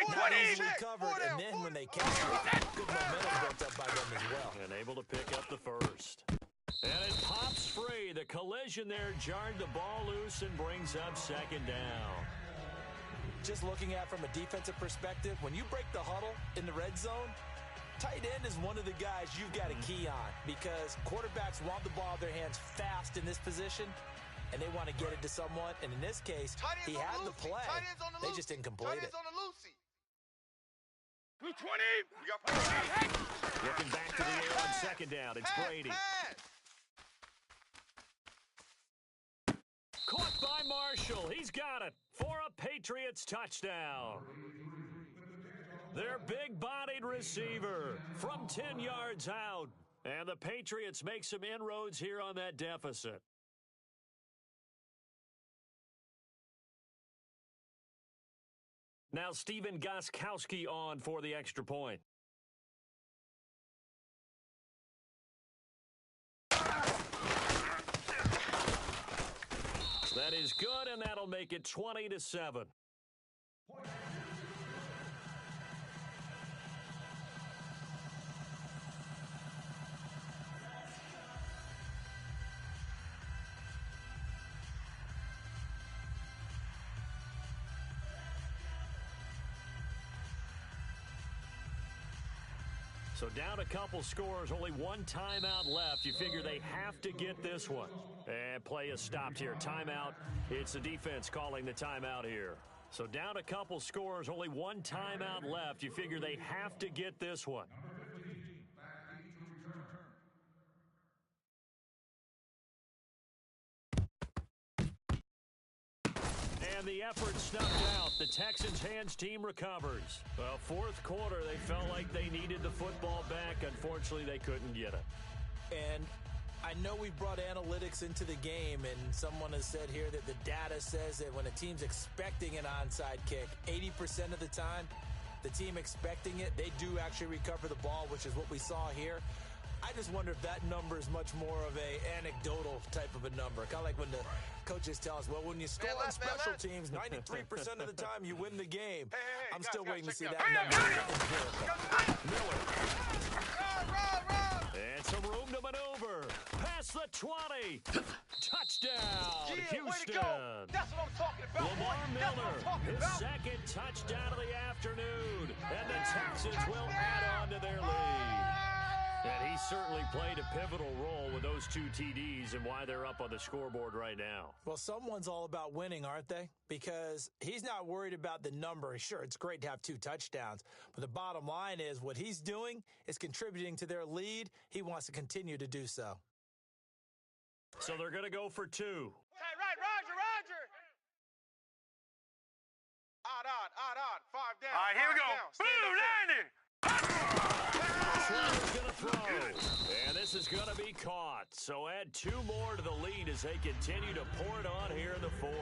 D: Not easily covered, and then when they catch it, good momentum built up by them as well.
B: And able to pick up the first. And it pops free. The collision there jarred the ball loose and brings up 2nd down.
D: Just looking at from a defensive perspective, when you break the huddle in the red zone, tight end is one of the guys you've got to key on because quarterbacks want the ball in their hands fast in this position, and they want to get it to someone. And in this case, he had the play. They just didn't complete it.
E: 20.
B: Looking back to the air on 2nd down. It's Brady. Caught by Marshall. He's got it for a Patriots touchdown. Their big-bodied receiver from 10 yards out. And the Patriots make some inroads here on that deficit. Now Stephen Gostkowski on for the extra point. That is good, and that'll make it 20-7. So down a couple scores, only one timeout left. You figure they have to get this one. And play is stopped here. Timeout. It's the defense calling the timeout here. So down a couple scores, only one timeout left. You figure they have to get this one. And the effort snuffed out. The Texans' hands team recovers. Well, fourth quarter, they felt like they needed the football back. Unfortunately, they couldn't get it.
D: And I know we brought analytics into the game, and someone has said here that the data says that when a team's expecting an onside kick, 80% of the time, the team expecting it, they do actually recover the ball, which is what we saw here. I just wonder if that number is much more of a anecdotal type of a number. Kind of like when the coaches tell us, well, when you score on special teams, 93% of the time you win the game. I'm still waiting to see that number.
B: Miller. And some room to maneuver. Past the 20. Touchdown, Houston.
F: That's what I'm talking about.
B: Lamar Miller, his second touchdown of the afternoon. And the Texans will add on to their lead. And he certainly played a pivotal role with those two TDs and why they're up on the scoreboard right now.
D: Well, someone's all about winning, aren't they? Because he's not worried about the number. Sure, it's great to have 2 touchdowns, but the bottom line is what he's doing is contributing to their lead. He wants to continue to do so.
B: So they're going to go for 2.
F: Tight right, Roger. Odd. 5 down.
E: All right, here we go. Boo, 90.
B: Schwarber's going to throw. And this is going to be caught. So add 2 more to the lead as they continue to pour it on here in the fourth.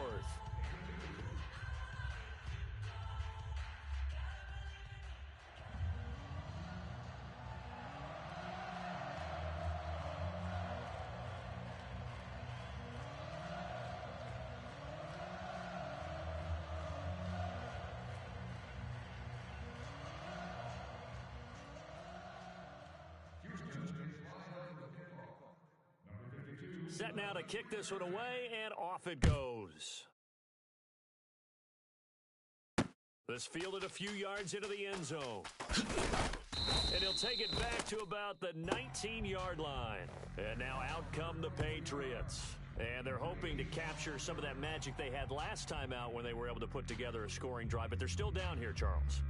B: Set now to kick this one away, and off it goes. This fielded a few yards into the end zone. And he'll take it back to about the 19-yard line. And now out come the Patriots. And they're hoping to capture some of that magic they had last time out when they were able to put together a scoring drive. But they're still down here, Charles.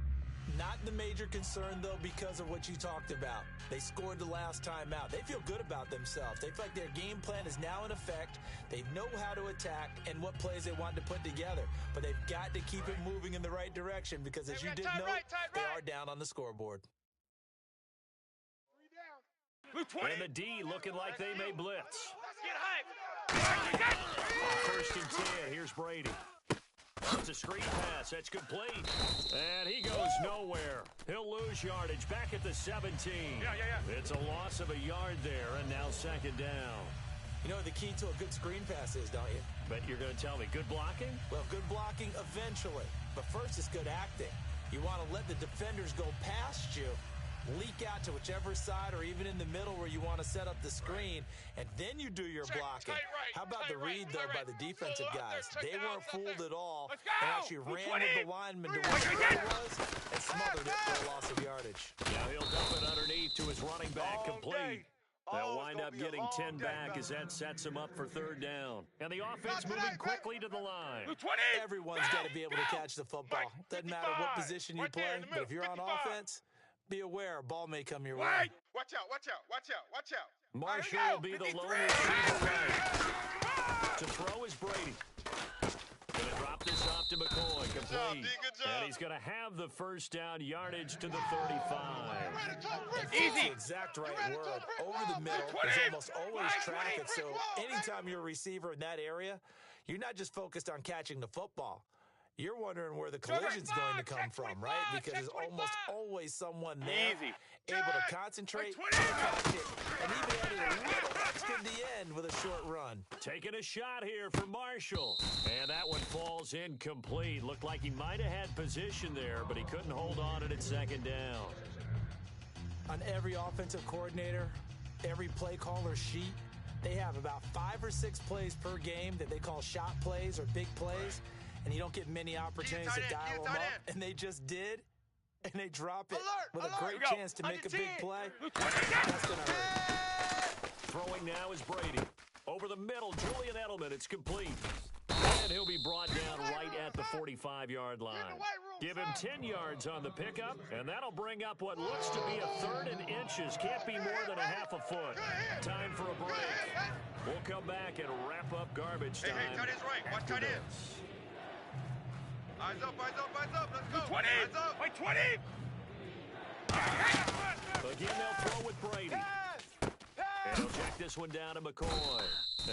D: Not the major concern, though, because of what you talked about. They scored the last time out. They feel good about themselves. They feel like their game plan is now in effect. They know how to attack and what plays they want to put together. But they've got to keep it moving in the right direction because, as you did note, they are down on the scoreboard.
B: And the D looking like they may blitz.
F: Let's get hype.
B: First and 10. Here's Brady. It's a screen pass. That's complete. And he goes nowhere. He'll lose yardage back at the 17.
E: Yeah.
B: It's a loss of a yard there, and now second down.
D: You know what the key to a good screen pass is, don't you?
B: But you're going to tell me, good blocking?
D: Well, good blocking eventually. But first, it's good acting. You want to let the defenders go past you, leak out to whichever side or even in the middle where you want to set up the screen, and then you do your blocking. How about the read, though, by the defensive guys? They weren't fooled at all and actually ran with the lineman to where it was and smothered it for a loss of yardage.
B: Now he'll dump it underneath to his running back, complete. They'll wind up getting 10 back as that sets him up for third down. And the offense moving quickly to the line.
D: Everyone's got to be able to catch the football. Doesn't matter what position you play, but if you're on offense, be aware, ball may come your way.
F: Watch out.
B: Marshall will be the lone receiver right. To throw is Brady. Going to drop this off off to McCoy, complete.
F: job, D, good job.
B: And he's going to have the first down, yardage to the 35.
D: That's the exact right word. Over the middle, there's almost always traffic, so anytime you're a receiver in that area, you're not just focused on catching the football. You're wondering where the collision's going to come from, right? Because there's almost always someone there able to concentrate, catch it, and even added a little extra at the end with a short run.
B: Taking a shot here for Marshall. And that one falls incomplete. Looked like he might have had position there, but he couldn't hold on at second down.
D: On every offensive coordinator, every play caller sheet, they have about 5 or 6 plays per game that they call shot plays or big plays, and you don't get many opportunities to dial them up, and they just did, and they drop it with a great chance to make a big play. That's going to hurt.
B: Throwing now is Brady. Over the middle, Julian Edelman. It's complete. And he'll be brought down right at the 45-yard line. Give him 10 yards on the pickup, and that'll bring up what looks to be a 3rd and inches. Can't be more than a half a foot. Time for a break. We'll come back and wrap up garbage time.
F: Hey, tight end's right. Watch tight end. Eyes up, eyes up, eyes up. Let's go.
E: 20.
F: Eyes up.
E: Wait, 20.
B: Again, they'll throw with Brady. And he'll check this one down to McCoy.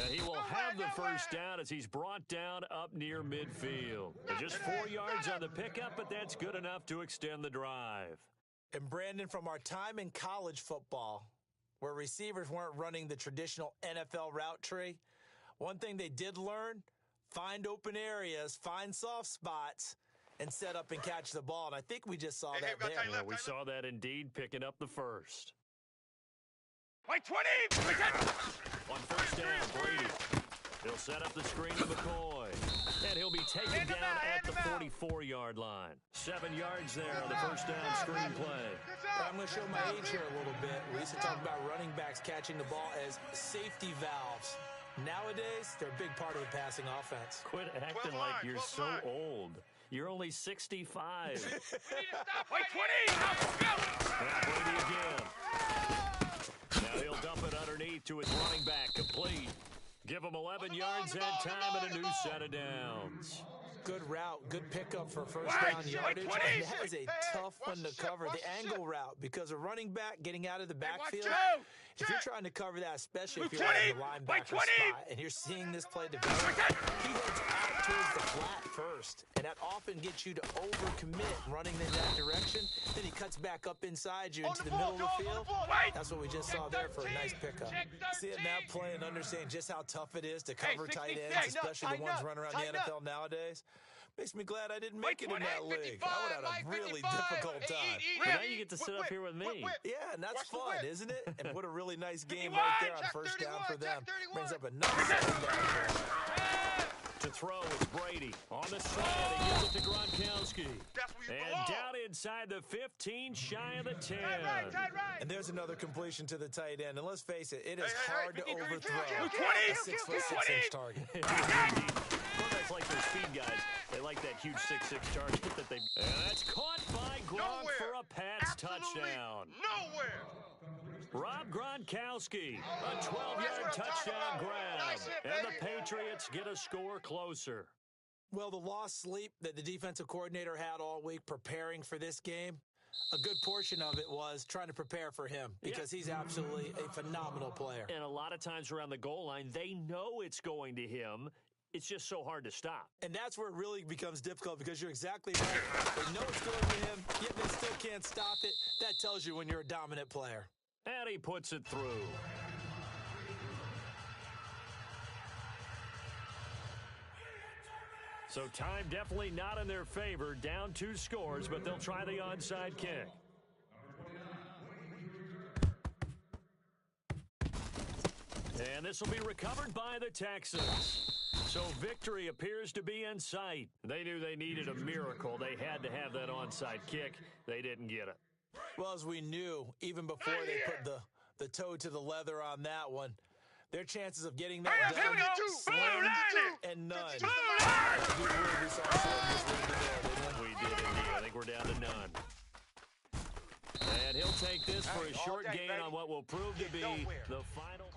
B: He will have the first down as he's brought down up near midfield. Just 4 yards on the pickup, but that's good enough to extend the drive.
D: And Brandon, from our time in college football, where receivers weren't running the traditional NFL route tree, one thing they did learn, find open areas, find soft spots, and set up and catch the ball. And I think we just saw that there.
B: Yeah, we saw that indeed, picking up the first.
E: Wait, 20.
B: On first down, Brady. He'll set up the screen to McCoy. And he'll be taken down at the 44-yard line. 7 yards there on the first down screen play.
D: I'm going to show my age here a little bit. We used to talk about running backs catching the ball as safety valves. Nowadays, they're a big part of the passing offense.
B: Quit acting like you're so old. You're only 65.
C: We need to stop.
E: Wait, 20.
B: Now Brady again. Now he'll dump it underneath to his running back, complete. Give him 11 yards and time and a new set of downs.
D: Good route, good pickup for first down yardage. And that is a tough one to cover, the angle route, because a running back getting out of the backfield, if you're trying to cover that, especially if you're in the linebacker spot, and you're seeing this play develop, he heads out towards the flat first, and that often gets you to overcommit running in that direction. Then he cuts back up inside you into the middle of the field. That's what we just saw there for a nice pickup. Seeing that play and understanding just how tough it is to cover tight ends, especially the ones running around the NFL nowadays, makes me glad I didn't make it in that league. I would have had a really difficult time.
B: But now you get to sit up here with me.
D: Yeah, and that's fun, isn't it? And what a really nice game right there on first down for them. Brings up another second down.
B: To throw is Brady. On the side, he gives it to Gronkowski. And down inside the 15, shy of the 10.
D: And there's another completion to the tight end. And let's face it, it is hard to overthrow a 6'6" target.
B: It's like those speed guys. They like that huge 6'6" target that they... And that's caught by Gronk for a Pats touchdown.
F: Nowhere.
B: Rob Gronkowski, a 12-yard touchdown grab. And the Patriots get a score closer.
D: Well, the lost sleep that the defensive coordinator had all week preparing for this game, a good portion of it was trying to prepare for him because he's absolutely a phenomenal player.
B: And a lot of times around the goal line, they know it's going to him. It's just so hard to stop.
D: And that's where it really becomes difficult because you're exactly right. They know it's going to him, yet they still can't stop it. That tells you when you're a dominant player.
B: And he puts it through. So time definitely not in their favor. Down 2 scores, but they'll try the onside kick. And this will be recovered by the Texans. So victory appears to be in sight. They knew they needed a miracle. They had to have that onside kick. They didn't get it.
D: Well, as we knew, even before they put the toe to the leather on that one, their chances of getting that done, slim and none.
B: We did indeed. I think we're down to none. And he'll take this for a short gain on what will prove to be the final.